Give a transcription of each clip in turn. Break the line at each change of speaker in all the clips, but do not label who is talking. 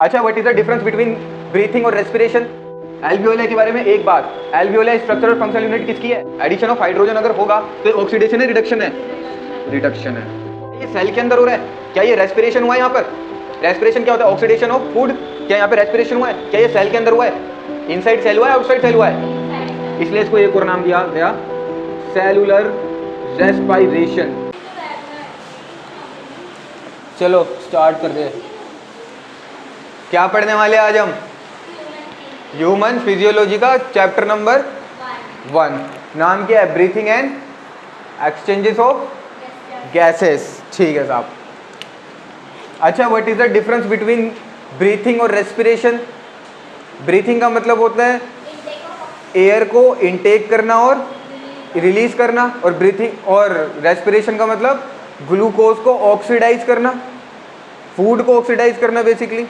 अच्छा, what is the difference between breathing और respiration? Alveoli के बारे में एक बात, एल्वियोलाई स्ट्रक्चर और फंक्शनल यूनिट किसकी है? एडिशन ऑफ हाइड्रोजन अगर होगा तो ऑक्सीडेशन है, रिडक्शन है? रिडक्शन है। ये सेल के अंदर हो रहा है, क्या ये रेस्पिरेशन हुआ है? यहाँ पर रेस्पिरेशन क्या होता है? Oxidation of food. क्या यहाँ पे रेस्पिरेशन हुआ है? क्या ये सेल के अंदर हुआ है? इनसाइड सेल हुआ है, आउटसाइड सेल हुआ है? इसलिए इसको एक और नाम दिया गया, सेलुलर रेस्पिरेशन। चलो स्टार्ट कर दे। क्या पढ़ने वाले आज हम? ह्यूमन फिजियोलॉजी का चैप्टर नंबर 1। नाम क्या है? Breathing and exchanges of gases. ठीक है साहब। अच्छा, what is the difference between breathing और रेस्पिरेशन? ब्रीथिंग का मतलब होता है एयर को इनटेक करना और रिलीज करना, और ब्रीथिंग और रेस्पिरेशन का मतलब ग्लूकोज को ऑक्सीडाइज करना, फूड को ऑक्सीडाइज करना बेसिकली।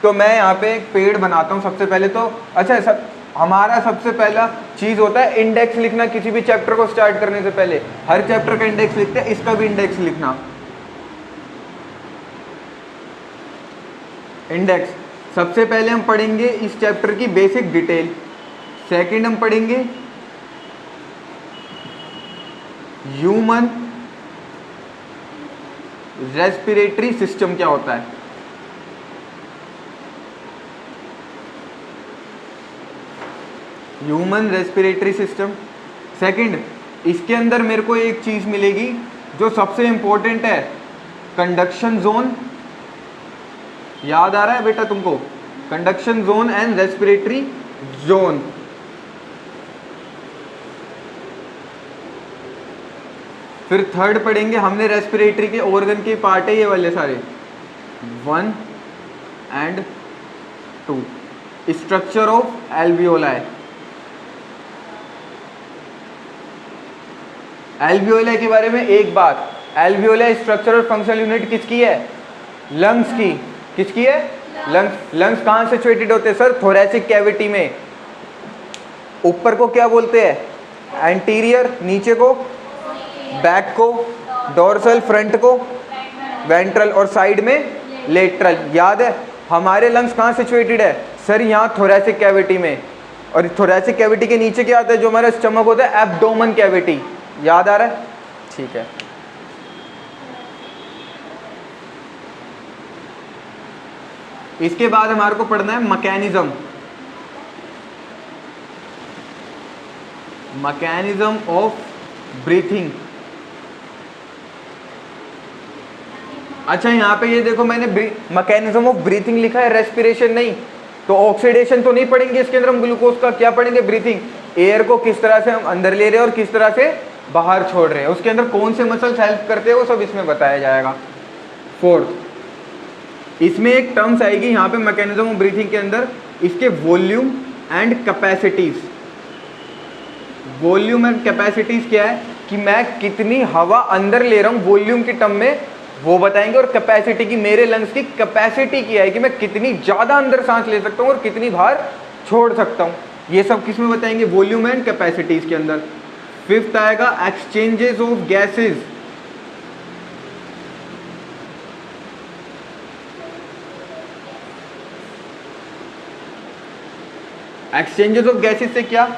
तो मैं यहाँ पे एक पेड़ बनाता हूँ सबसे पहले तो। अच्छा, हमारा सबसे पहला चीज़ होता है इंडेक्स लिखना। किसी भी चैप्टर को स्टार्ट करने से पहले हर चैप्टर का इंडेक्स लिखते हैं, इसका भी इंडेक्स लिखना। इंडेक्स सबसे पहले हम पढ़ेंगे इस चैप्टर की बेसिक डिटेल। सेकंड हम पढ़ेंगे ह्यूमन रेस्पिरेटरी सिस्टम क्या होता है। Human respiratory system. सेकंड, इसके अंदर मेरे को एक चीज़ मिलेगी जो सबसे इंपॉर्टेंट है, कंडक्शन जोन। याद आ रहा है बेटा तुमको? Conduction zone and respiratory zone. फिर थर्ड पढ़ेंगे हमने रेस्पिरेटरी के ऑर्गन के पार्ट है ये वाले सारे, 1 and 2। Structure of alveoli. Alveoli के बारे में एक बात, एल्वियोलाई स्ट्रक्चर और फंक्शनल यूनिट किसकी है? लंग्स की। किसकी है? लंग्स। लंग्स कहाँ सिचुएटेड होते हैं सर? थोरैसिक कैविटी में। ऊपर को क्या बोलते हैं? एंटीरियर। नीचे को बैक को डोर्सल, फ्रंट को वेंट्रल, और साइड में लेटरल। याद है हमारे लंग्स कहाँ सिचुएटेड है सर? यहाँ थोरैसिक कैविटी में। और थोरैसिक कैविटी के नीचे क्या आता है? जो हमारा स्टमक होता है, एब्डोमेन कैविटी। याद आ रहा है? ठीक है। इसके बाद हमारे को पढ़ना है मैकेनिज्म। Mechanism of breathing. अच्छा, यहाँ पे ये देखो मैंने मैकेनिज्म ऑफ ब्रीथिंग लिखा है, रेस्पिरेशन नहीं। तो ऑक्सीडेशन तो नहीं पढ़ेंगे इसके अंदर हम ग्लूकोज का। क्या पढ़ेंगे? ब्रीथिंग। एयर को किस तरह से हम अंदर ले रहे हैं और किस तरह से बाहर छोड़ रहे हैं, उसके अंदर कौन से मसल्स हेल्प करते हैं, वो सब इसमें बताया जाएगा। फोर्थ, इसमें एक टर्म्स आएगी यहाँ पे मैकेनिज्म ऑफ ब्रीथिंग के अंदर, इसके volume and capacities. Volume and capacities क्या है कि मैं कितनी हवा अंदर ले रहा हूँ वॉल्यूम की टर्म में, वो बताएंगे। और कैपेसिटी की, मेरे लंग्स की कैपेसिटी क्या है कि मैं कितनी ज़्यादा अंदर सांस ले सकता हूँ और कितनी बाहर छोड़ सकता हूँ, ये सब किस में बताएंगे? वॉल्यूम एंड कैपेसिटीज के अंदर। फिफ्थ आएगा exchanges of gases. Exchanges of gases से क्या?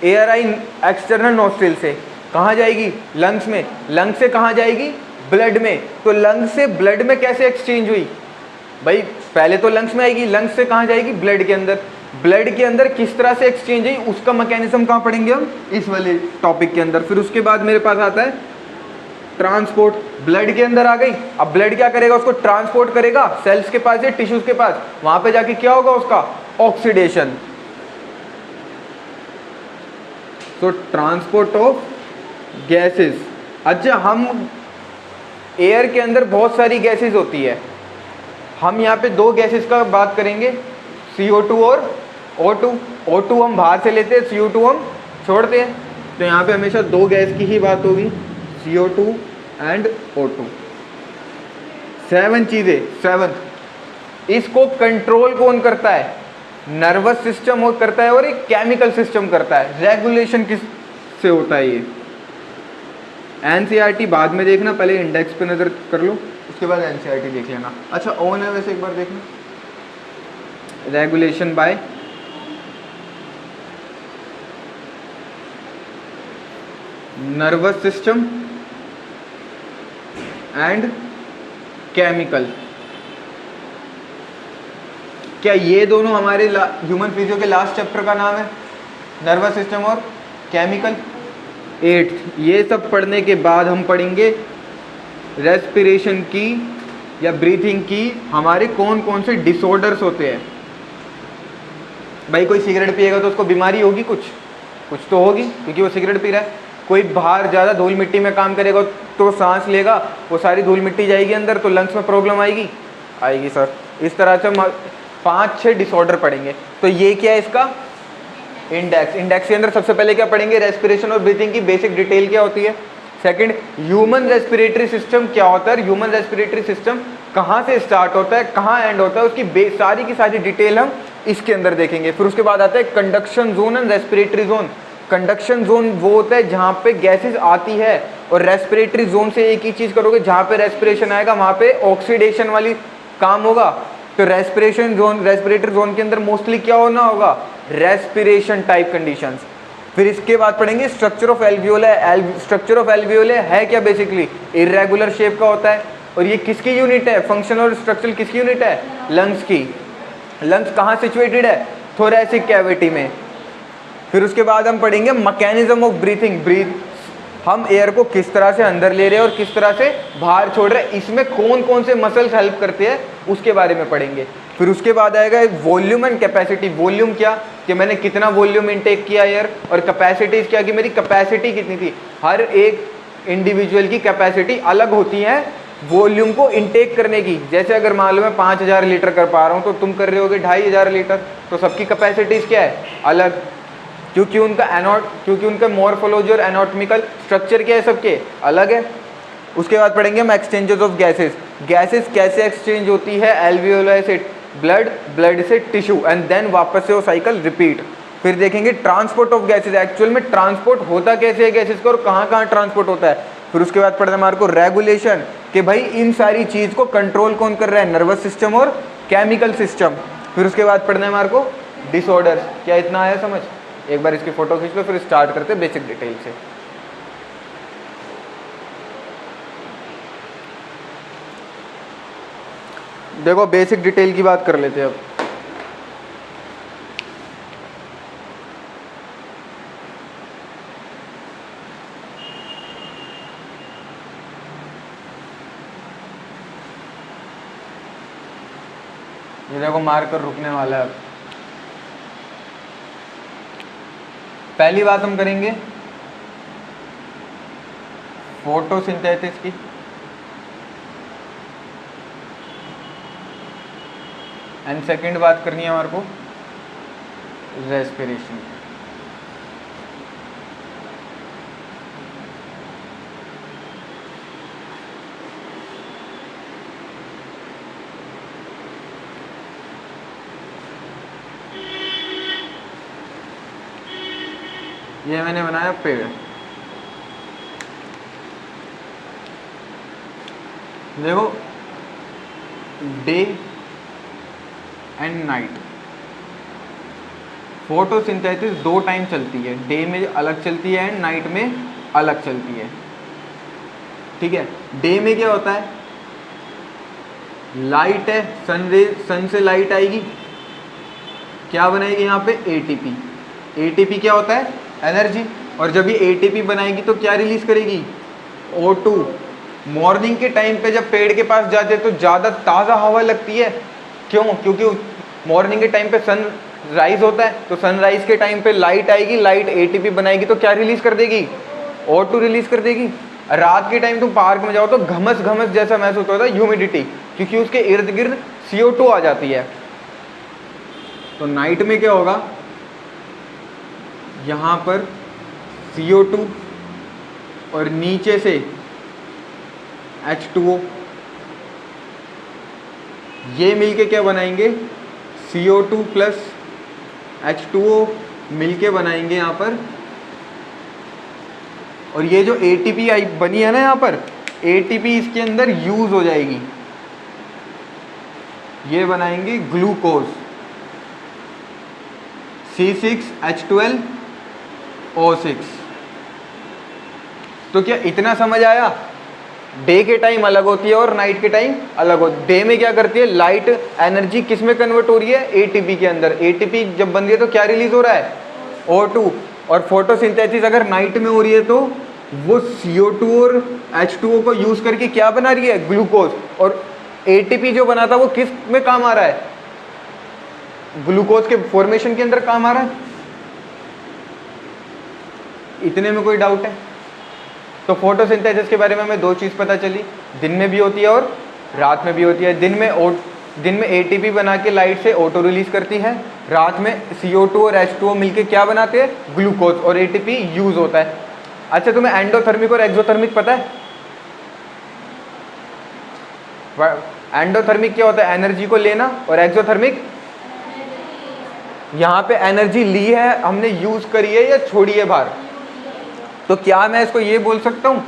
एयर आई एक्सटर्नल नोस्ट्रिल से कहाँ जाएगी? लंग्स में। लंग्स से कहाँ जाएगी? ब्लड में। तो लंग्स से ब्लड में कैसे एक्सचेंज हुई भाई? पहले तो लंग्स में आएगी, लंग्स से कहाँ जाएगी? ब्लड के अंदर। ब्लड के अंदर किस तरह से एक्सचेंज हुई, उसका मैकेनिज्म कहाँ पढ़ेंगे हम? इस वाले टॉपिक के अंदर। फिर उसके बाद मेरे पास आता है ट्रांसपोर्ट। ब्लड के अंदर आ गई, अब ब्लड क्या करेगा? उसको ट्रांसपोर्ट करेगा सेल्स के पास या टिश्यूज के पास। वहां पे जाके क्या होगा उसका? ऑक्सीडेशन। तो ट्रांसपोर्ट ऑफ गैसेस। अच्छा, हम एयर के अंदर बहुत सारी गैसेस होती है, हम यहाँ पे 2 गैसेस का बात करेंगे, CO2 और O2। O2 हम बाहर से लेते हैं, CO2 हम छोड़ते हैं। तो यहाँ पे हमेशा 2 गैस की ही बात होगी, CO2 एंड O2। 7 चीज़ें। 7, इसको कंट्रोल कौन करता है? नर्वस सिस्टम करता है और एक केमिकल सिस्टम करता है। रेगुलेशन किस से होता है ये? NCERT बाद में देखना, पहले इंडेक्स पे नज़र कर लो। उसके बाद एनसीईआरटी देख लेना। अच्छा ओन है वैसे एक बार देखना, regulation bye nervous system and chemical. क्या ये दोनों हमारे ह्यूमन फिजियो के लास्ट चैप्टर का नाम है, नर्वस सिस्टम और केमिकल? 8th। ये सब पढ़ने के बाद हम पढ़ेंगे रेस्पिरेशन की या ब्रीथिंग की हमारे कौन कौन से डिसऑर्डर्स होते हैं। भाई कोई सिगरेट पिएगा तो उसको बीमारी होगी, कुछ तो होगी क्योंकि वो सिगरेट पी रहा है। कोई बाहर ज़्यादा धूल मिट्टी में काम करेगा तो सांस लेगा, वो सारी धूल मिट्टी जाएगी अंदर तो लंग्स में प्रॉब्लम आएगी सर। इस तरह से 5-6 डिसऑर्डर पढ़ेंगे। तो ये क्या है इसका इंडेक्स। इंडेक्स के अंदर सबसे पहले क्या पढ़ेंगे, रेस्पिरेशन और ब्रीथिंग की बेसिक डिटेल क्या होती है। सेकंड, ह्यूमन रेस्पिरेटरी सिस्टम क्या होता है, ह्यूमन रेस्पिरेटरी सिस्टम कहाँ से स्टार्ट होता है, कहाँ एंड होता है, उसकी सारी की सारी डिटेल हम इसके अंदर देखेंगे। फिर उसके बाद आता है conduction zone and respiratory zone. Conduction zone वो होता है जहाँ पे गैसेस आती है, और रेस्पिरेटरी जोन से एक ही चीज़ करोगे, जहाँ पे रेस्पिरेशन आएगा वहाँ पे ऑक्सीडेशन वाली काम होगा। तो रेस्पिरेशन जोन, रेस्पिरेटरी जोन के अंदर मोस्टली क्या होना होगा, रेस्पिरेशन टाइप कंडीशंस। फिर इसके बाद पढ़ेंगे स्ट्रक्चर ऑफ एल्वियोले। स्ट्रक्चर ऑफ एल्वियोले है क्या, बेसिकली इरेगुलर शेप का होता है, और ये किसकी यूनिट है, फंक्शनल और स्ट्रक्चरल किसकी यूनिट है, लंग्स की। लंग्स कहाँ सिचुएटेड है, थोरैसिक कैविटी में। फिर उसके बाद हम पढ़ेंगे मैकेनिज्म ऑफ ब्रीथिंग। हम एयर को किस तरह से अंदर ले रहे हैं और किस तरह से बाहर छोड़ रहे हैं, इसमें कौन कौन से मसल्स हेल्प करते हैं उसके बारे में पढ़ेंगे। फिर उसके बाद आएगा वॉल्यूम एंड कैपेसिटी। वॉल्यूम क्या कि मैंने कितना वॉल्यूम इनटेक किया एयर, और कैपेसिटी क्या कि मेरी कैपेसिटी कितनी थी। हर एक इंडिविजुअल की कैपेसिटी अलग होती है वॉल्यूम को इनटेक करने की। जैसे अगर मान लो मैं 5000 लीटर कर पा रहा हूँ तो तुम कर रहे होगे 2500 लीटर, तो सबकी कैपेसिटीज क्या है, अलग, क्योंकि उनका मॉर्फोलॉजी और एनाटॉमिकल स्ट्रक्चर क्या है, सबके अलग है। उसके बाद पढ़ेंगे हम एक्सचेंजेस ऑफ गैसेस। गैसेस कैसे एक्सचेंज होती है, एल्वियोलाई से ब्लड से टिश्यू, एंड देन वापस से वो साइकिल रिपीट। फिर देखेंगे ट्रांसपोर्ट ऑफ गैसेस, एक्चुअल में ट्रांसपोर्ट होता कैसे है गैसेस का और कहाँ कहाँ ट्रांसपोर्ट होता है। फिर उसके बाद पढ़ना हमारे को रेगुलेशन, कि भाई इन सारी चीज़ को कंट्रोल कौन कर रहा है, नर्वस सिस्टम और केमिकल सिस्टम। फिर उसके बाद पढ़ना है हमारे को डिसऑर्डर्स। क्या इतना आया समझ, एक बार इसकी फोटो खींच लो, फिर स्टार्ट करते हैं बेसिक डिटेल से। देखो बेसिक डिटेल की बात कर लेते हैं अब। ये देखो मार्कर रुकने वाला है। पहली बात हम करेंगे फोटोसिंथेसिस की। एंड सेकंड बात करनी है हमारे को रेस्पिरेशन। ये मैंने बनाया पेड़। देखो day and night photosynthesis 2 time चलती है, डे में अलग चलती है एंड नाइट में अलग चलती है। ठीक है, डे में क्या होता है, लाइट है, सन से लाइट आएगी, क्या बनाएगी यहाँ पे एटीपी। एटीपी क्या होता है, एनर्जी, और जब ये एटीपी बनाएगी तो क्या रिलीज करेगी, O2। मॉर्निंग के टाइम पे जब पेड़ के पास जाते हैं तो ज़्यादा ताज़ा हवा लगती है, क्यों, क्योंकि मॉर्निंग के टाइम पे सन राइज होता है, तो सनराइज के टाइम पे लाइट आएगी, लाइट एटीपी बनाएगी तो क्या रिलीज कर देगी, O2 रिलीज कर देगी। रात के टाइम तुम पार्क में जाओ तो घमस घमस जैसा महसूस होता है, ह्यूमिडिटी, क्योंकि उसके इर्द गिर्द CO2 आ जाती है। तो नाइट में क्या होगा, यहाँ पर CO2 और नीचे से H2O, ये मिलके क्या बनाएंगे, CO2 प्लस H2O मिलके बनाएंगे यहाँ पर, और ये जो ATP बनी है ना यहाँ पर, एटीपी इसके अंदर यूज हो जाएगी, ये बनाएंगे ग्लूकोज C6H12O6। तो क्या इतना समझ आया? डे के टाइम अलग होती है और नाइट के टाइम अलग होती है। डे में क्या करती है, लाइट एनर्जी किस में कन्वर्ट हो रही है, एटीपी के अंदर। एटीपी जब बन रही है तो क्या रिलीज हो रहा है, O2। और फोटोसिंथेसिस अगर नाइट में हो रही है तो वो CO2 और H2O को यूज करके क्या बना रही है, ग्लूकोज। और एटीपी जो बना था वो किस में काम आ रहा है, ग्लूकोज के फॉर्मेशन के अंदर काम आ रहा है। इतने में कोई डाउट है? तो फोटोसिंथेसिस के बारे में हमें दो चीज़ पता चली, दिन में भी होती है और रात में भी होती है। दिन में एटीपी बना के लाइट से O2 रिलीज करती है, रात में CO2 और H2O मिलके क्या बनाते हैं, ग्लूकोज, और एटीपी यूज होता है। अच्छा, तुम्हें एंडोथर्मिक और एक्सोथर्मिक पता है? एंडोथर्मिक क्या होता है, एनर्जी को लेना, और एक्सोथर्मिक यहाँ पे एनर्जी ली है हमने, यूज करी है या छोड़ी है बाहर। तो क्या मैं इसको ये बोल सकता हूँ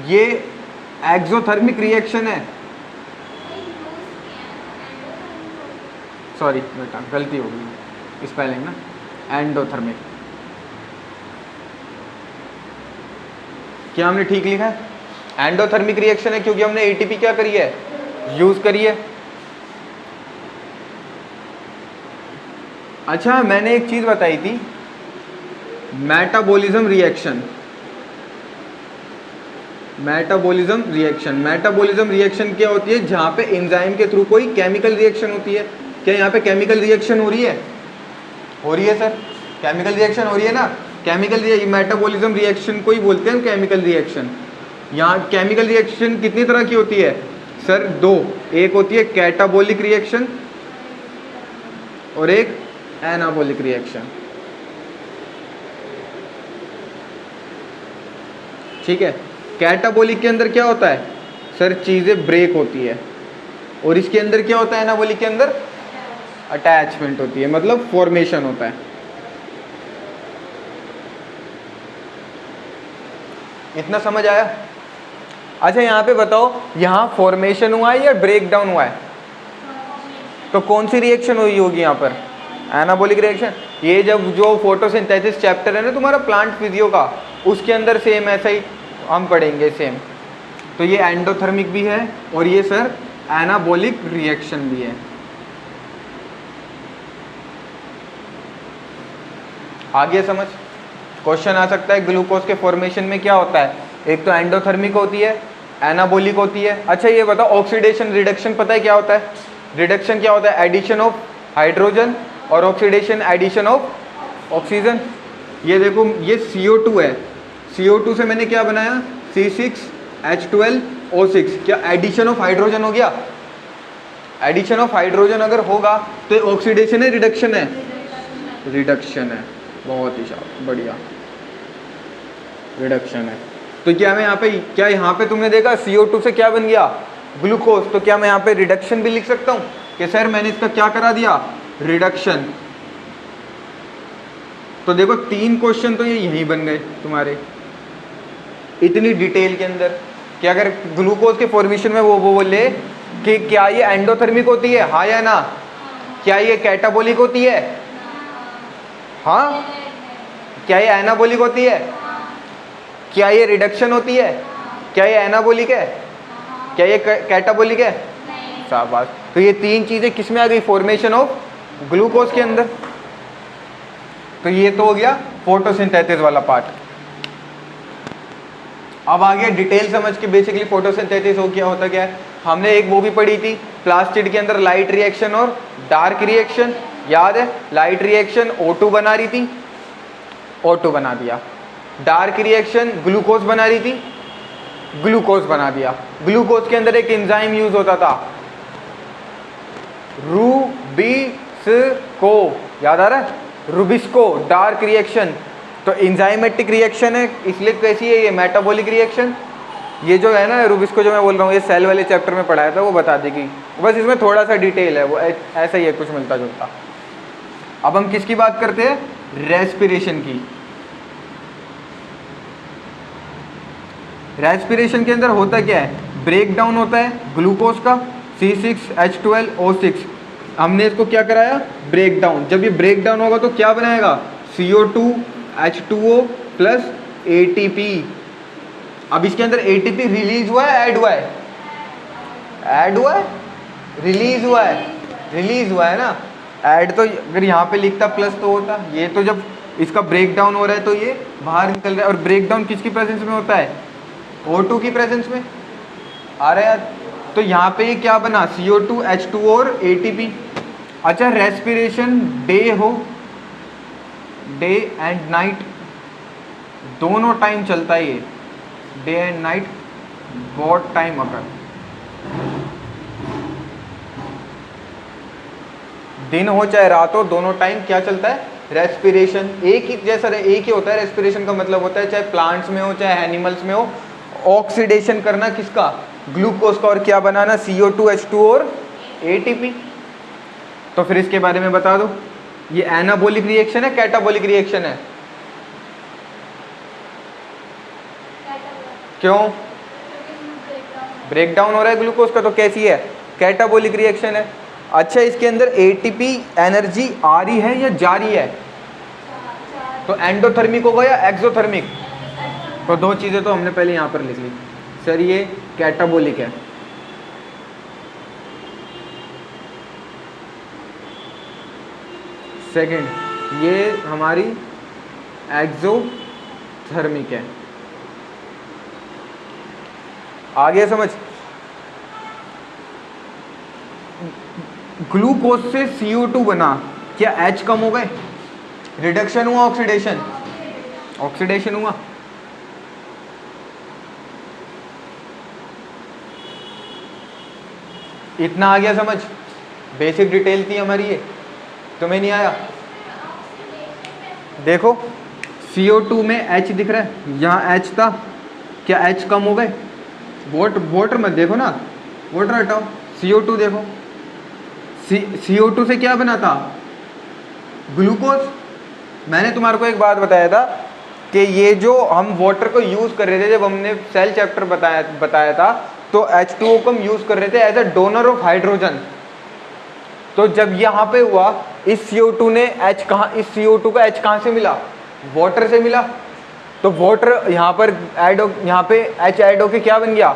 ये एक्सोथर्मिक रिएक्शन है? सॉरी बेटा, गलती हो गई स्पेलिंग ना, एंडोथर्मिक। क्या हमने ठीक लिखा है? एंडोथर्मिक रिएक्शन है क्योंकि हमने एटीपी क्या करी है, यूज करी है। अच्छा, मैंने एक चीज बताई थी, मेटाबॉलिज्म रिएक्शन। मेटाबॉलिज्म रिएक्शन क्या होती है, जहां पे एंजाइम के थ्रू कोई केमिकल रिएक्शन होती है। क्या यहाँ पे केमिकल रिएक्शन हो रही है? हो रही है सर, केमिकल रिएक्शन हो रही है ना। केमिकल मेटाबॉलिज्म रिएक्शन को ही बोलते हैं केमिकल रिएक्शन। यहाँ केमिकल रिएक्शन कितनी तरह की होती है सर, दो। एक होती है कैटाबॉलिक रिएक्शन और एक एनाबॉलिक रिएक्शन। ठीक है, कैटाबॉलिक के अंदर क्या होता है सर, चीजें ब्रेक होती है, और इसके अंदर क्या होता है, एनाबॉलिक के अंदर अटैचमेंट होती है, मतलब फॉर्मेशन होता है। इतना समझ आया? अच्छा, यहाँ पे बताओ, यहाँ फॉर्मेशन हुआ है या ब्रेक डाउन हुआ है? तो कौन सी रिएक्शन हुई होगी यहाँ पर, एनाबॉलिक रिएक्शन। ये जब जो फोटोसिंथेसिस चैप्टर है ना तुम्हारा प्लांट फिजियो का, उसके अंदर सेम ऐसा ही हम पढ़ेंगे सेम। तो ये एंडोथर्मिक भी है और ये सर एनाबॉलिक रिएक्शन भी है। आगे समझ, क्वेश्चन आ सकता है ग्लूकोज के फॉर्मेशन में क्या होता है, एक तो एंडोथर्मिक होती है, एनाबॉलिक होती है। अच्छा ये बताओ, ऑक्सीडेशन रिडक्शन पता है क्या होता है? रिडक्शन क्या होता है, एडिशन ऑफ हाइड्रोजन, और ऑक्सीडेशन एडिशन ऑफ ऑक्सीजन। ये देखो, ये CO2 है, CO2 से मैंने क्या बनाया, C6H12O6। क्या एडिशन ऑफ हाइड्रोजन हो गया? एडिशन ऑफ हाइड्रोजन अगर होगा तो ऑक्सीडेशन है, रिडक्शन है? रिडक्शन है। बहुत ही बढ़िया, रिडक्शन है। तो क्या मैं यहाँ पे तुमने देखा CO2 से क्या बन गया, ग्लूकोज। तो क्या मैं यहाँ पे रिडक्शन भी लिख सकता हूँ कि सर मैंने इसका क्या करा दिया, रिडक्शन। तो देखो 3 क्वेश्चन तो ये यहीं बन गए तुम्हारे, इतनी डिटेल के अंदर। कि अगर ग्लूकोज के फॉर्मेशन में वो बोले कि क्या ये एंडोथर्मिक होती है, हाँ या ना, क्या ये कैटाबॉलिक होती है, हाँ, क्या ये एनाबॉलिक होती है, क्या ये रिडक्शन होती है, क्या ये एनाबॉलिक है, क्या ये कैटाबॉलिक है, शाबाश। तो ये 3 चीजें किस में आ गई, फॉर्मेशन ऑफ ग्लूकोज के अंदर। तो ये तो हो गया फोटोसिंथेसिस वाला पार्ट। अब आ गया डिटेल समझ के, बेसिकली फोटोसिंथेसिस हो क्या होता क्या है। हमने एक वो भी पढ़ी थी प्लास्टिड के अंदर, लाइट रिएक्शन और डार्क रिएक्शन, याद है? लाइट रिएक्शन O2 बना रही थी, O2 बना दिया। डार्क रिएक्शन ग्लूकोज बना रही थी, ग्लूकोज बना दिया। ग्लूकोज के अंदर एक एंजाइम यूज होता था, रूबिस्को, याद आ रहा है, रूबिस्को। डार्क रिएक्शन तो एंजाइमेटिक रिएक्शन है, इसलिए कैसी है ये, मेटाबॉलिक रिएक्शन। ये जो है ना रूबिस्को जो मैं बोल रहा हूँ, ये सेल वाले चैप्टर में पढ़ाया था, वो बता देगी, बस इसमें थोड़ा सा डिटेल है, वो ऐसा ही है, कुछ मिलता जुलता। अब हम किसकी बात करते हैं, रेस्पिरेशन की। रेस्पिरेशन के अंदर होता क्या है, ब्रेक डाउन होता है ग्लूकोज का C6H12O6, हमने इसको क्या कराया, ब्रेक डाउन। जब ये ब्रेक डाउन होगा तो क्या बनाएगा, CO2 H2O प्लस ATP। अब इसके अंदर ATP रिलीज हुआ है, ऐड हुआ है, ऐड हुआ है, रिलीज हुआ है, रिलीज हुआ है ना। ऐड तो अगर यहाँ पे लिखता प्लस तो होता, ये तो जब इसका ब्रेक डाउन हो रहा है तो ये बाहर निकल रहा है। और ब्रेक डाउन किसकी प्रेजेंस में होता है, O2 की प्रेजेंस में आ रहा है। तो यहाँ पे ये क्या बना, CO2 H2O और ATP। अच्छा, रेस्पिरेशन डे हो, डे एंड नाइट दोनों टाइम चलता है ये, day and night both time अगर दिन हो चाहे रात हो, दोनों टाइम क्या चलता है, रेस्पिरेशन। एक ही जैसा एक ही होता है रेस्पिरेशन का मतलब होता है, चाहे प्लांट्स में हो चाहे एनिमल्स में हो, ऑक्सीडेशन करना किसका, ग्लूकोज का, और क्या बनाना, CO2 H2O और ATP। तो फिर इसके बारे में बता दो, ये एनाबॉलिक रिएक्शन है कैटाबॉलिक रिएक्शन है, क्यों, ब्रेक डाउन हो रहा है ग्लूकोज का, तो कैसी है, कैटाबॉलिक रिएक्शन है। अच्छा, इसके अंदर ATP एनर्जी आ रही है या जा रही है, तो एंडोथर्मिक होगा या एक्सोथर्मिक, तो दो चीज़ें तो हमने पहले यहाँ पर लिख ली, सर ये कैटाबॉलिक है। सेकंड ये हमारी एक्सोथर्मिक है। आगे समझ, ग्लूकोज से CO2 बना, क्या H कम हो गए, रिडक्शन हुआ, ऑक्सीडेशन, ऑक्सीडेशन हुआ। इतना आ गया समझ, बेसिक डिटेल थी हमारी ये, तुम्हें नहीं आया। देखो CO2 में H दिख रहा है, यहाँ H था, क्या H कम हो गए, वाटर मत देखो ना, वाटर हटाओ, CO2 देखो, CO2 से क्या बना था, ग्लूकोज। मैंने तुम्हारे को एक बात बताया था कि ये जो हम वाटर को यूज़ कर रहे थे, जब हमने सेल चैप्टर बताया था, तो H2O को हम यूज़ कर रहे थे as a donor of hydrogen. तो जब यहाँ पे हुआ, इस CO2 ने H कहाँ, इस CO2 का H कहाँ से मिला, वाटर से मिला। तो वाटर यहाँ पर ऐड हो, यहाँ पे H ऐड होके क्या बन गया,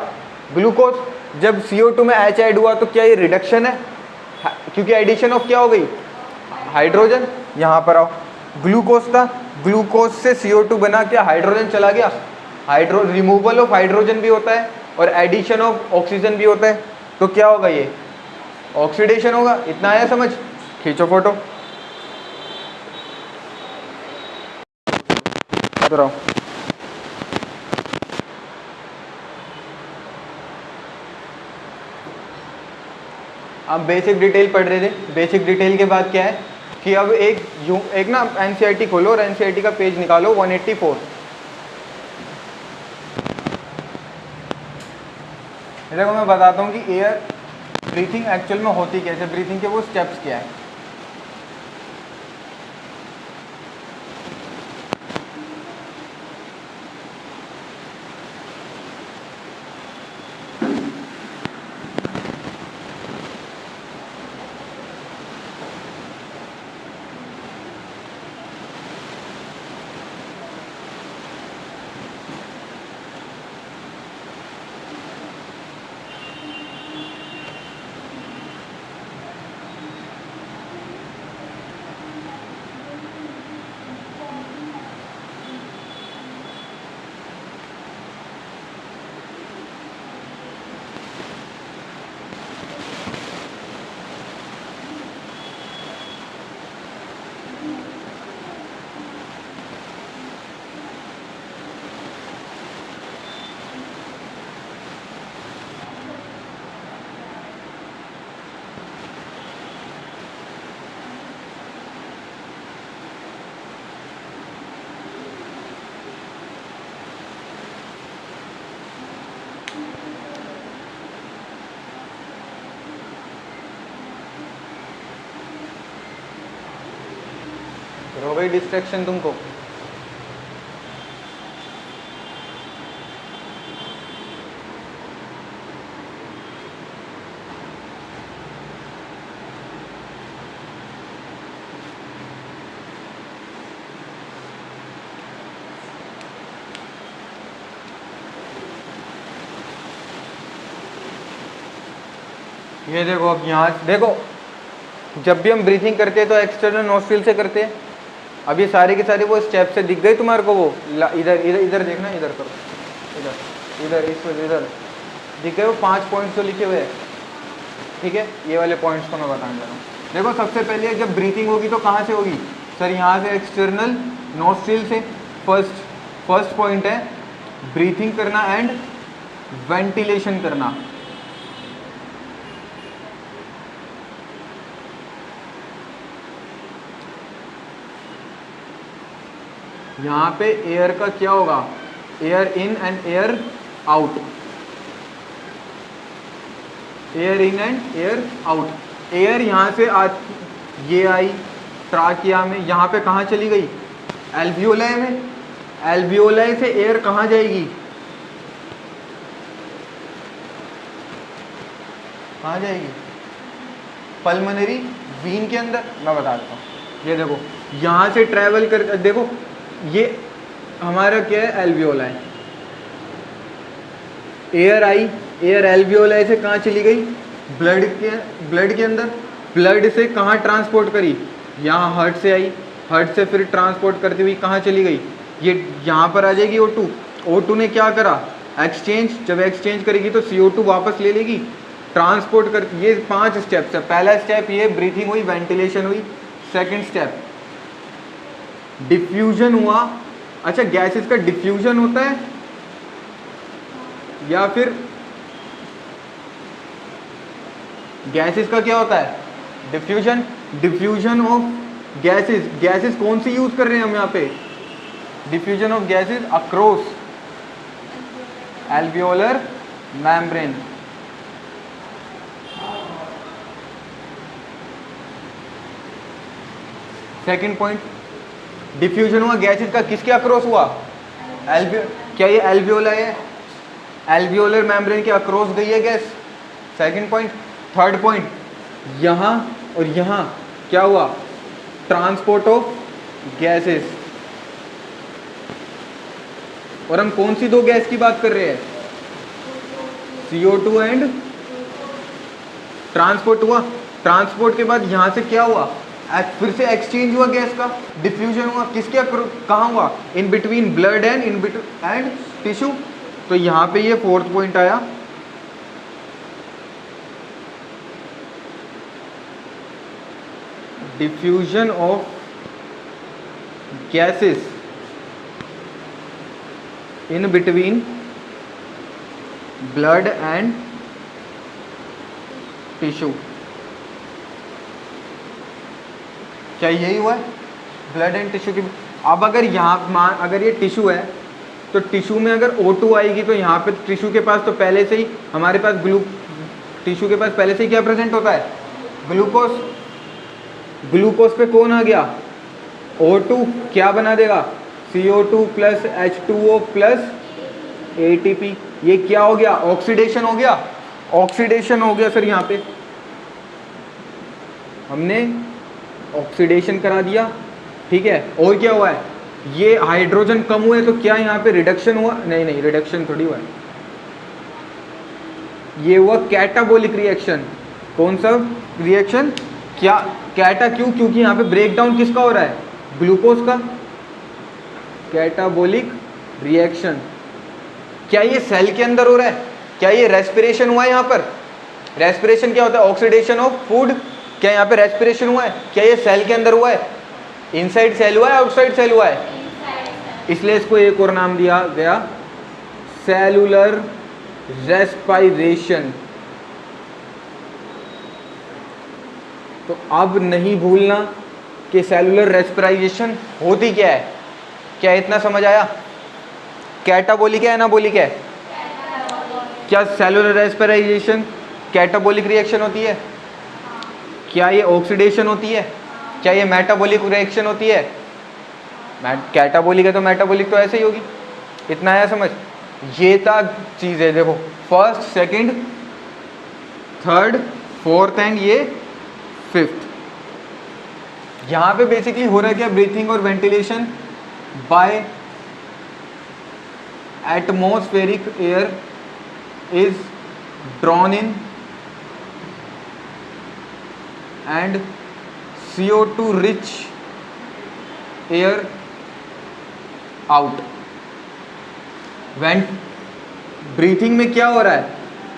ग्लूकोज। जब CO2 में H ऐड हुआ तो क्या ये रिडक्शन है, क्योंकि एडिशन ऑफ क्या हो गई, हाइड्रोजन। यहाँ पर आओ, ग्लूकोज था, ग्लूकोज से CO2 बना, क्या हाइड्रोजन चला गया, रिमूवल ऑफ हाइड्रोजन भी होता है और एडिशन ऑफ ऑक्सीजन भी होता है, तो क्या होगा, ये ऑक्सीडेशन होगा। इतना आया समझ, खींचो फोटो, रहो। अब बेसिक डिटेल पढ़ रहे थे, बेसिक डिटेल के बाद क्या है कि अब एक ना NCERT खोलो और NCERT का पेज निकालो 184। देखो मैं बताता हूँ कि एयर ब्रीथिंग एक्चुअल में होती कैसे, ब्रीथिंग के वो स्टेप्स क्या है। हो गई डिस्ट्रैक्शन तुमको। ये देखो, अब यहाँ देखो, जब भी हम ब्रीथिंग करते हैं तो एक्सटर्नल नोस्ट्रिल से करते हैं। अब ये सारे के सारे वो स्टेप से दिख गए तुम्हारे को, वो इधर इधर इधर देखना, इधर करो, इधर इधर इस वजह इधर दिख गए वो 5 पॉइंट्स जो लिखे हुए हैं, ठीक है। ये वाले पॉइंट्स को मैं बताने जा रहा हूँ। देखो, सबसे पहले जब ब्रीथिंग होगी तो कहाँ से होगी सर? यहाँ से, एक्सटर्नल नोस्ट्रिल से। फर्स्ट पॉइंट है ब्रीथिंग करना एंड वेंटिलेशन करना। यहाँ पे एयर का क्या होगा? Air in and air out, air in and air out. Air यहाँ से ये आई ट्राकिया में, यहाँ पे कहाँ चली गई? एल्वियोलाई में। एल्वियोलाई से एयर कहाँ जाएगी? कहाँ जाएगी? पल्मोनरी वीन के अंदर। मैं बता देता हूँ, ये देखो, यहाँ से ट्रैवल कर, देखो ये हमारा क्या है? एल्वियोलाई। एयर आई, एयर एल्वियोलाई से कहाँ चली गई? ब्लड के अंदर। ब्लड से कहाँ ट्रांसपोर्ट करी? यहाँ हार्ट से आई, हार्ट से फिर ट्रांसपोर्ट करती हुई कहाँ चली गई? ये यहाँ पर आ जाएगी O2। O2 ने क्या करा? एक्सचेंज। जब एक्सचेंज करेगी तो CO2 वापस ले लेगी, ट्रांसपोर्ट कर। ये 5 स्टेप्स है। पहला स्टेप ये ब्रीथिंग हुई, वेंटिलेशन हुई। सेकंड स्टेप डिफ्यूजन हुआ। अच्छा, गैसेस का डिफ्यूजन होता है या फिर गैसेस का क्या होता है? Diffusion. Diffusion of gases. Gases कौन सी यूज कर रहे हैं हम यहाँ पे? Diffusion of gases across alveolar membrane. Second point, diffusion हुआ गैसेस का, किसके अक्रॉस हुआ? क्या ये एल्वियोलाई है? एल्वियोलर मेम्ब्रेन के अक्रॉस गई है gas. Second point. Third point, यहाँ और यहाँ क्या हुआ? Transport of gases. और हम कौन सी 2 गैस की बात कर रहे हैं? CO2 एंड ट्रांसपोर्ट हुआ। ट्रांसपोर्ट के बाद यहाँ से क्या हुआ? फिर से एक्सचेंज हुआ गैस का, डिफ्यूजन हुआ। किसके कहाँ हुआ? In between blood and tissue. तो यहाँ पे ये 4th पॉइंट आया। Diffusion of gases in between blood and tissue. क्या यही हुआ है? ब्लड एंड टिश्यू की। अब अगर यहाँ अगर ये टिश्यू है तो टिश्यू में अगर O2 आएगी तो यहाँ पे टिश्यू के पास तो पहले से ही हमारे पास टिश्यू के पास पहले से ही क्या प्रेजेंट होता है? ग्लूकोज। ग्लूकोज पे कौन आ गया? O2 क्या बना देगा? CO2 plus H2O plus ATP। ये क्या हो गया? ऑक्सीडेशन हो गया। ऑक्सीडेशन हो गया सर, यहाँ पे हमने ऑक्सीडेशन करा दिया, ठीक है। और क्या हुआ है? ये हाइड्रोजन कम हुए तो क्या यहाँ पे रिडक्शन हुआ? नहीं, रिडक्शन थोड़ी हुआ है, ये हुआ कैटाबोलिक रिएक्शन। कौन सा रिएक्शन? क्या कैटा? क्योंकि यहाँ पे ब्रेक डाउन किसका हो रहा है? ग्लूकोज का। Catabolic reaction. क्या ये सेल के अंदर हो रहा है? क्या ये रेस्पिरेशन हुआ है? यहाँ पर रेस्पिरेशन क्या होता है? Oxidation of food. क्या यहाँ पे रेस्पिरेशन हुआ है? क्या ये सेल के अंदर हुआ है? इनसाइड सेल हुआ है, आउटसाइड सेल हुआ है? इसलिए इसको एक और नाम दिया गया, सेलुलर रेस्पिरेशन। तो अब नहीं भूलना कि सेलुलर रेस्पिरेशन होती क्या है। क्या इतना समझ आया? कैटाबोलिक है, एनाबोलिक है? क्या सेलुलर रेस्पिरेशन कैटाबोलिक रिएक्शन होती है? क्या ये ऑक्सीडेशन होती है? क्या ये मेटाबॉलिक रिएक्शन होती है? कैटाबोलिक है तो मेटाबॉलिक तो ऐसे ही होगी। इतना आया समझ? ये था चीज़ है, देखो, first, second, third, fourth and ये 5th। यहाँ पे बेसिकली हो रहा है क्या? ब्रीथिंग और ventilation by atmospheric air is drawn in and CO2 rich air out. Vent breathing में क्या हो रहा है?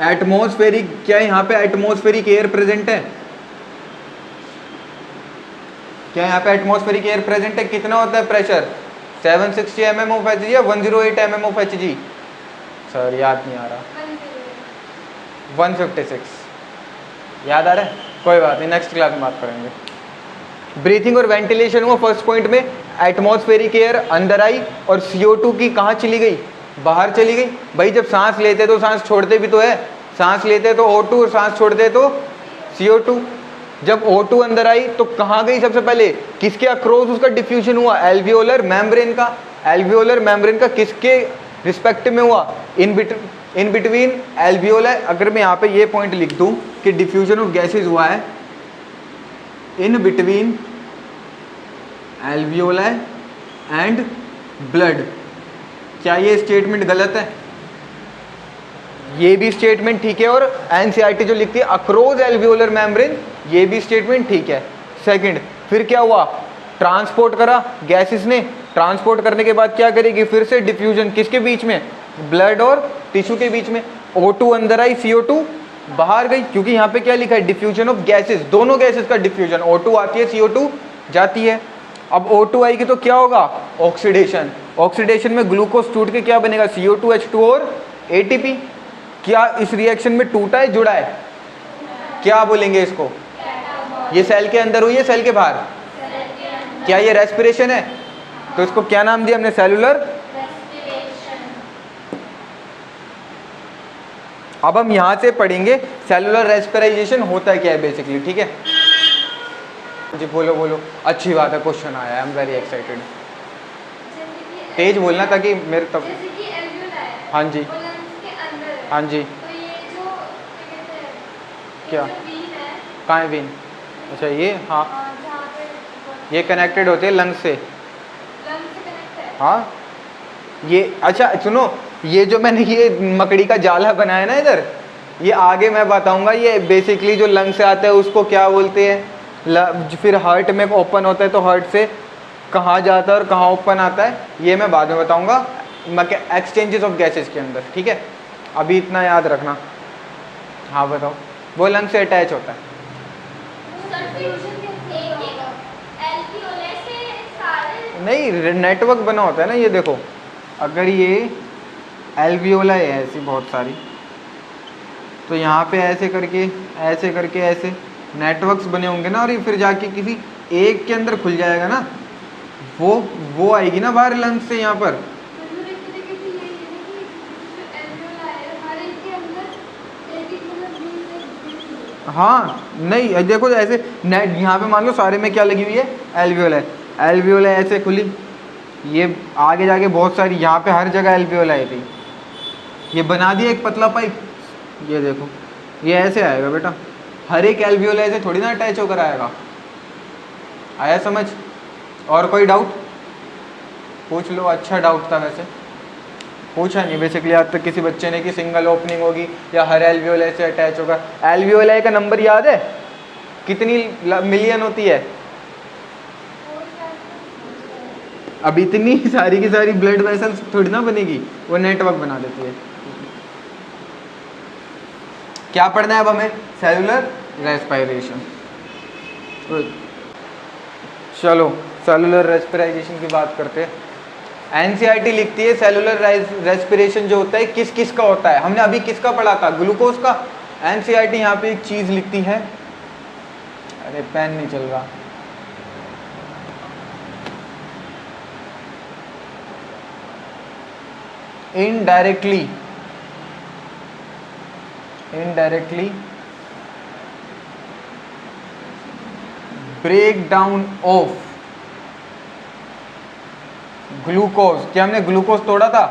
एटमॉस्फेरिक, क्या यहाँ पे एटमॉस्फेरिक एयर प्रेजेंट है? क्या यहाँ पे एटमॉस्फेरिक एयर प्रेजेंट है? कितना होता है प्रेशर? 760 mm ऑफ Hg या 108 mm ऑफ Hg? सर याद नहीं आ रहा। 156 याद आ रहा है? कोई बात नहीं, नेक्स्ट क्लास में बात करेंगे। ब्रीथिंग और वेंटिलेशन हुआ फर्स्ट पॉइंट में, एटमॉस्फेरिक एयर अंदर आई और CO2 की कहाँ चली गई? बाहर चली गई। भाई जब सांस लेते तो सांस छोड़ते भी तो है, सांस लेते तो O2 और सांस छोड़ते तो CO2। जब O2 अंदर आई तो कहाँ गई सबसे पहले? किसके अक्रॉस उसका डिफ्यूजन हुआ? एल्वियोलर मेम्ब्रेन का। एल्वियोलर मेम्ब्रेन का किसके रिस्पेक्ट में हुआ? In between alveoli. अगर मैं यहाँ पे ये पॉइंट लिख दूँ कि डिफ्यूजन ऑफ गैसेज हुआ है in between alveoli and blood, क्या ये स्टेटमेंट गलत है? ये भी स्टेटमेंट ठीक है। और एनसीईआरटी जो लिखती है अक्रॉस एल्वियोलर मेम्ब्रेन, ये भी स्टेटमेंट ठीक है। सेकंड, फिर क्या हुआ? ट्रांसपोर्ट करा गैसेस ने, ट्रांसपोर्ट करने के बाद क्या करेगी? फिर से डिफ्यूजन किसके बीच में? ब्लड और टिश्यू के बीच में। O2 अंदर आई, CO2 बाहर गई, क्योंकि यहाँ पे क्या लिखा है? डिफ्यूजन ऑफ गैसेस, दोनों गैसेस का डिफ्यूजन। O2 आती है, CO2 जाती है। अब O2 आएगी तो क्या होगा? ऑक्सीडेशन। ऑक्सीडेशन में ग्लूकोज टूट के क्या बनेगा? CO2H2 और ATP। क्या इस रिएक्शन में टूटा है, जुड़ा है? क्या बोलेंगे इसको? ये सेल के अंदर हुई है, सेल के बाहर? क्या ये रेस्पिरेशन है? तो इसको क्या नाम दिया हमने? सेलुलर। अब हम यहां से पढ़ेंगे सेलुलर रेस्पिराइजेशन होता है क्या है बेसिकली, ठीक है? जी बोलो बोलो, अच्छी बात है, क्वेश्चन आया है, आई एम वेरी एक्साइटेड। तेज बोलना ताकि मेरे तब। हाँ जी हाँ जी। क्या? कहाँ है वेन? अच्छा ये, हाँ ये कनेक्टेड होते हैं लंग्स से। हाँ ये, अच्छा सुनो, ये जो मैंने ये मकड़ी का जाला बनाया ना इधर, ये आगे मैं बताऊंगा। ये बेसिकली जो लंग से आता है उसको क्या बोलते हैं, फिर हार्ट में ओपन होता है तो हार्ट से कहाँ जाता है और कहाँ ओपन आता है, ये मैं बाद में बताऊंगा एक्सचेंजेस ऑफ गैसेस के अंदर, ठीक है? अभी इतना याद रखना। हाँ बताओ। वो लंग से अटैच होता है। नहीं, नेटवर्क बना होता है ना, ये देखो, अगर ये एल्वियोला है ऐसी बहुत सारी, तो यहाँ पे ऐसे करके ऐसे नेटवर्क्स बने होंगे ना, और ये फिर जाके किसी एक के अंदर खुल जाएगा ना, वो आएगी ना बाहर लंग्स से यहाँ पर। हाँ नहीं देखो ऐसे नेट, यहाँ पे मान लो सारे में क्या लगी हुई है? एल्वियोला। एल्वियोला ऐसे खुली, ये आगे जाके बहुत सारी, यहाँ पे हर जगह एल्वियोला आई थी, ये बना दिया एक पतला पाइप। ये देखो ये ऐसे आएगा बेटा, हर एक एल्वियोला ऐसे थोड़ी ना अटैच होकर आएगा। आया समझ? और कोई डाउट पूछ लो। अच्छा डाउट था वैसे, पूछा नहीं बेसिकली आज तक किसी बच्चे ने कि सिंगल ओपनिंग होगी या हर एल्वियोला से अटैच होगा। एल्वियोला का नंबर याद है? कितनी मिलियन होती है? अब इतनी सारी की सारी ब्लड वेसल्स थोड़ी ना बनेगी, वो नेटवर्क बना देती है। क्या पढ़ना है अब हमें? Cellular respiration. चलो सेलुलर रेस्पिराइजेशन की बात करते हैं। एनसीईआरटी लिखती है सेलुलर रेस्पिरेशन जो होता है किस किस का होता है। हमने अभी किसका पढ़ा था? ग्लूकोज का। एनसीईआरटी यहाँ पे एक चीज लिखती है, अरे पेन नहीं चल रहा, indirectly break down of glucose. क्या हमने ग्लूकोज तोड़ा था?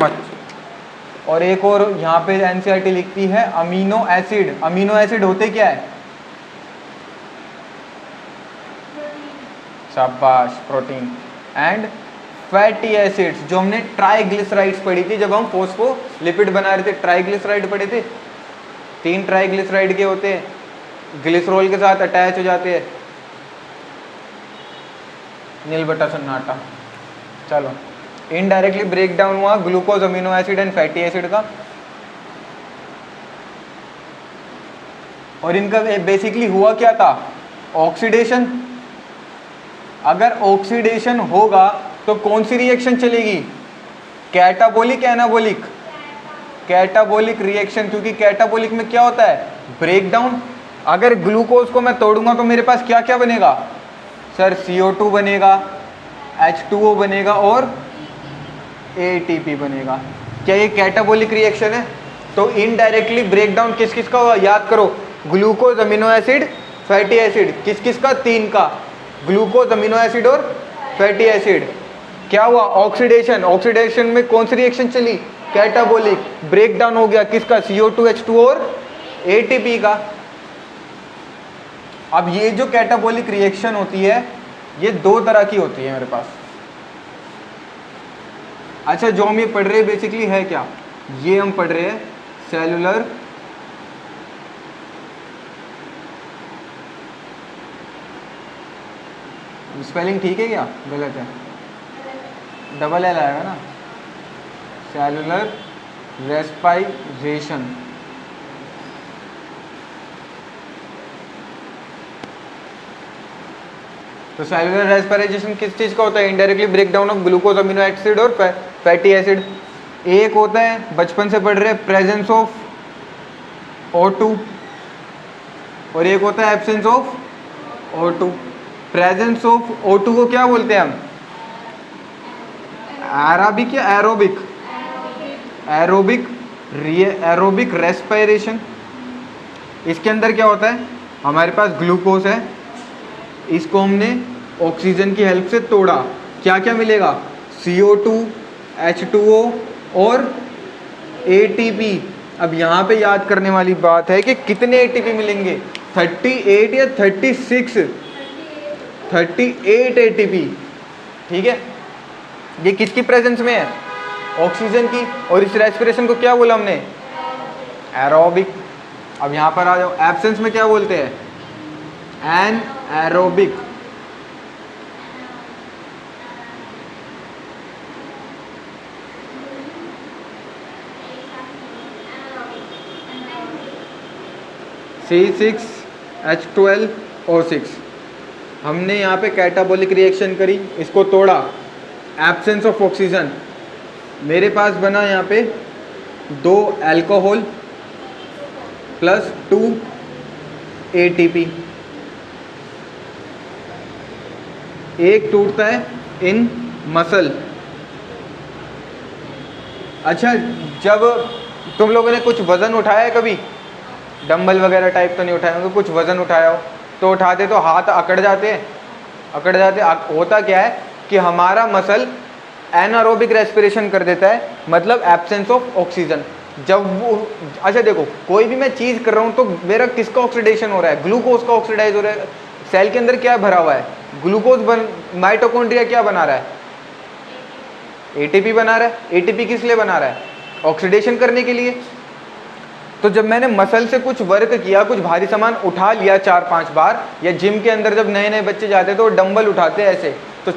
मत। और एक और यहाँ पे एनसीईआरटी लिखती है अमीनो एसिड। अमीनो एसिड होते क्या है? शाबाश, प्रोटीन। एंड फैटी एसिड्स, जो हमने ट्राइग्लिसराइड्स पढ़ी थी जब हम फोस्फोलिपिड बना रहे थे। ट्राइग्लिसराइड पढ़े थे, 3 ट्राइग्लिसराइड के होते हैं, ग्लिसरॉल के साथ अटैच हो जाते हैं, नील बटा सन्नाटा। चलो, इनडायरेक्टली ब्रेक डाउन हुआ glucose, amino acid and fatty acid का, और इनका बेसिकली हुआ क्या था, ऑक्सीडेशन। अगर ऑक्सीडेशन होगा तो कौन सी रिएक्शन चलेगी, कैटाबोलिक एनाबोलिक, कैटाबोलिक रिएक्शन, क्योंकि कैटाबोलिक में क्या होता है, ब्रेक डाउन। अगर ग्लूकोज को मैं तोड़ूंगा तो मेरे पास क्या क्या बनेगा सर, CO2 बनेगा, H2O बनेगा और ATP बनेगा। क्या ये कैटाबोलिक रिएक्शन है? तो इनडायरेक्टली ब्रेक डाउन किस किस का हुआ, याद करो, glucose, amino acid, fatty acid, किस किस का, 3 का, ग्लूकोज, अमीनो एसिड और फैटी एसिड। क्या हुआ, ऑक्सीडेशन। ऑक्सीडेशन में कौन सी रिएक्शन चली, कैटाबोलिक। ब्रेक डाउन हो गया किसका, CO2, H2O और ATP का। अब ये जो कैटाबोलिक रिएक्शन होती है ये 2 तरह की होती है मेरे पास। अच्छा, जो हम ये पढ़ रहे हैं बेसिकली है क्या, ये हम पढ़ रहे हैं सेलुलर स्पेलिंग ठीक है क्या, गलत है, डबल एल आएगा ना, सेलुलर रेस्पाइरेशन। तो सेलुलर रेस्पिरेशन किस चीज़ का होता है, indirectly break down of glucose, amino acid और फैटी एसिड। एक होता है, बचपन से पढ़ रहे, प्रेजेंस ऑफ O2, और एक होता है absence of O2। Presence of O2 को क्या बोलते हैं हम, एराबिक या एरोबिक, एरोबिक, एरोबिक रेस्पिरेशन। इसके अंदर क्या होता है, हमारे पास ग्लूकोज है, इसको हमने ऑक्सीजन की हेल्प से तोड़ा, क्या क्या मिलेगा, CO2, H2O और ATP। अब यहाँ पे याद करने वाली बात है कि कितने ATP मिलेंगे, 38 या 36, 38 ATP, ठीक है। ये किसकी प्रेजेंस में है, ऑक्सीजन की। और इस रेस्पिरेशन को क्या बोला हमने, एरोबिक। अब यहाँ पर आ जाओ, एब्सेंस में क्या बोलते हैं, एन एरोबिक। C6H12O6। हमने यहाँ पे कैटाबोलिक रिएक्शन करी, इसको तोड़ा, एब्सेंस ऑफ ऑक्सीजन, मेरे पास बना यहाँ पे 2 अल्कोहल प्लस 2 ATP। एक टूटता है इन मसल। अच्छा, जब तुम लोगों ने कुछ वज़न उठाया है कभी, डंबल वगैरह टाइप तो नहीं उठाए होंगे, कुछ वज़न उठाया हो तो उठाते तो हाथ अकड़ जाते हैं, अकड़ जाते। होता क्या है कि हमारा मसल एनारोबिक रेस्पिरेशन कर देता है, मतलब एब्सेंस ऑफ ऑक्सीजन। जब वो, अच्छा देखो, कोई भी मैं चीज़ कर रहा हूँ तो मेरा किसका ऑक्सीडेशन हो रहा है, ग्लूकोज का ऑक्सीडाइज हो रहा है। सेल के अंदर क्या भरा हुआ है, ग्लूकोज माइटोकॉन्ड्रिया क्या बना रहा है, ATP बना रहा है। ATP किस लिए बना रहा है, ऑक्सीडेशन करने के लिए। तो जब मैंने मसल से कुछ वर्क किया, कुछ भारी सामान उठा लिया 4-5 बार, या जिम के अंदर जब नए नए बच्चे जाते तो डंबल उठाते हैं ऐसे, तो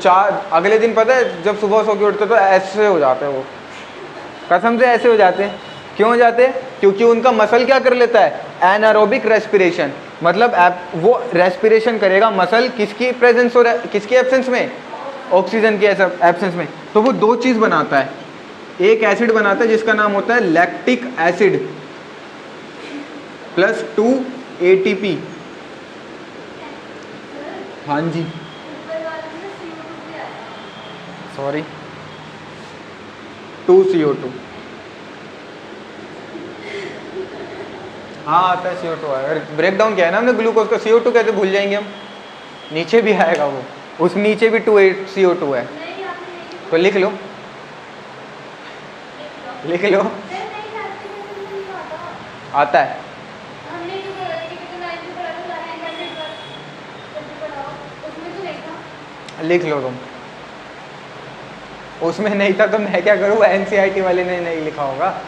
अगले दिन पता है जब सुबह सो के उठते तो ऐसे हो जाते हैं, वो कसम से ऐसे हो जाते हैं। क्यों हो जाते हैं, क्योंकि उनका मसल क्या कर लेता है, एनारोबिक रेस्पिरेशन। मतलब वो रेस्पिरेशन करेगा मसल किसकी प्रेजेंस हो रहा है, किसकी एब्सेंस में, ऑक्सीजन की एब्सेंस में। तो वो 2 चीज़ बनाता है, एक एसिड बनाता है जिसका नाम होता है लैक्टिक एसिड प्लस 2 ATP। हाँ जी, सॉरी, 2 CO2। हाँ आता है, CO2 है। ब्रेक डाउन किया है ना हमने ग्लूकोज का, CO2 कैसे भूल जाएंगे हम, नीचे भी आएगा वो, उस नीचे भी 2 CO2 है, तो लिख लो, लिख लो, आता है। लिख लो तुम, उसमें नहीं था तो मैं क्या करूँ, NCERT वाले ने नहीं लिखा होगा।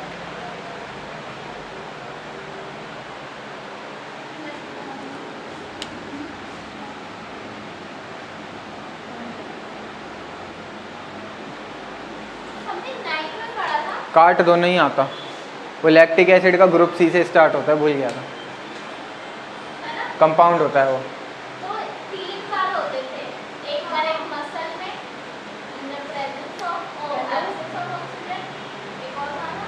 काट दो, नहीं आता वो। लैक्टिक एसिड का ग्रुप सी से स्टार्ट होता है, भूल गया था, कंपाउंड होता है वो।
तो 3 बार होते थे, एक बार एक मसल में in the presence of absence of oxygen, एक और था ना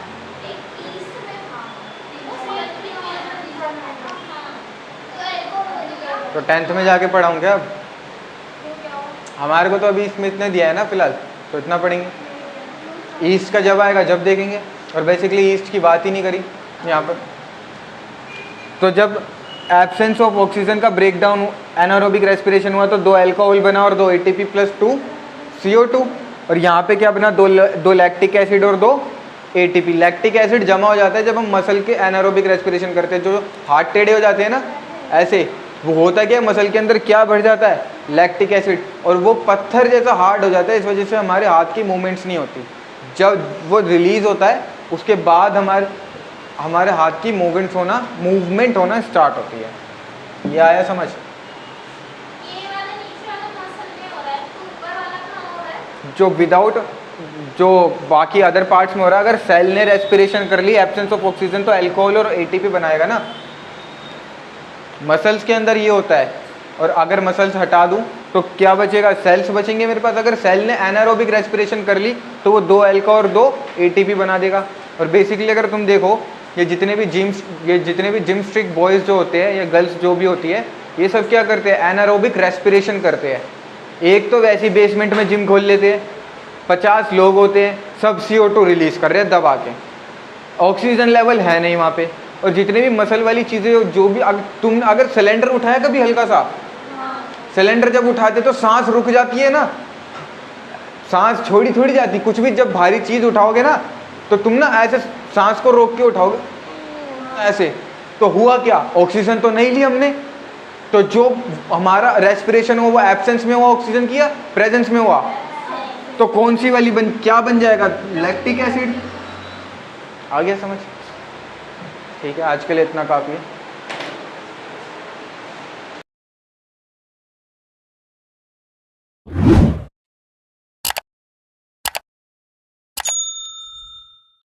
एक ईस्ट में था, वो सीएच3 का रीजन है ना। हाँ, तो एक और हो गया।
तो 10th में जाके पढ़ाऊँ क्या अब?
तो क्या हो?
हमारे को तो अभी स्मिथ ने दिया है ना फिलहाल, तो इतना पढ़ेंगे। ईस्ट का जब आएगा जब देखेंगे, और बेसिकली ईस्ट की बात ही नहीं करी यहाँ पर। तो जब एब्सेंस ऑफ ऑक्सीजन का ब्रेक डाउन एनारोबिक रेस्पिरेशन हुआ तो 2 अल्कोहल बना और 2 ATP प्लस 2 CO2, और यहाँ पे क्या बना, दो लैक्टिक एसिड और 2 ATP। लैक्टिक एसिड जमा हो जाता है जब हम मसल के एनारोबिक रेस्पिरेशन करते हैं, जो हाथ टेढ़े हो जाते हैं ना ऐसे, वो होता क्या, मसल के अंदर क्या बढ़ जाता है, लैक्टिक एसिड, और वो पत्थर जैसा हार्ड हो जाता है। इस वजह से हमारे हाथ की मूवमेंट्स नहीं होती। जब वो रिलीज होता है उसके बाद हमारे हाथ की मूवमेंट होना स्टार्ट होती है। ये आया समझ?
ये वाला नीचे वाला मसल में हो रहा है, तो ऊपर वाला कहाँ हो रहा है?
जो बाकी अदर पार्ट्स में हो रहा है, अगर सेल ने रेस्पिरेशन कर ली एब्सेंस ऑफ ऑक्सीजन तो अल्कोहल और ATP बनाएगा ना। मसल्स के अंदर ये होता है, और अगर मसल्स हटा दूं तो क्या बचेगा, सेल्स बचेंगे मेरे पास। अगर सेल ने एनारोबिक रेस्पिरेशन कर ली तो वो 2 अल्कोहल और 2 ATP बना देगा। और बेसिकली अगर तुम देखो, ये जितने भी जिम स्ट्रिक बॉयज़ जो होते हैं या गर्ल्स जो भी होती है, ये सब क्या करते हैं, एनारोबिक रेस्पिरेशन करते हैं। एक तो वैसे बेसमेंट में जिम खोल लेते हैं, 50 लोग होते हैं, सब CO2 रिलीज कर रहे हैं दबा के, ऑक्सीजन लेवल है नहीं वहाँ पे। और जितने भी मसल वाली चीज़ें जो भी, तुम अगर सिलेंडर उठाया कभी हल्का सा, सिलेंडर जब उठाते तो सांस रुक जाती है ना, सांस छोड़ी थोड़ी जाती। कुछ भी जब भारी चीज़ उठाओगे ना तो तुम ना ऐसे सांस को रोक के उठाओगे ऐसे, तो हुआ क्या, ऑक्सीजन तो नहीं ली हमने। तो जो हमारा रेस्पिरेशन हुआ वो एब्सेंस में हुआ ऑक्सीजन की, या प्रेजेंस में हुआ, तो कौन सी वाली क्या बन जाएगा, लैक्टिक एसिड। आ गया समझ? ठीक है, आज के लिए इतना काफ़ी है।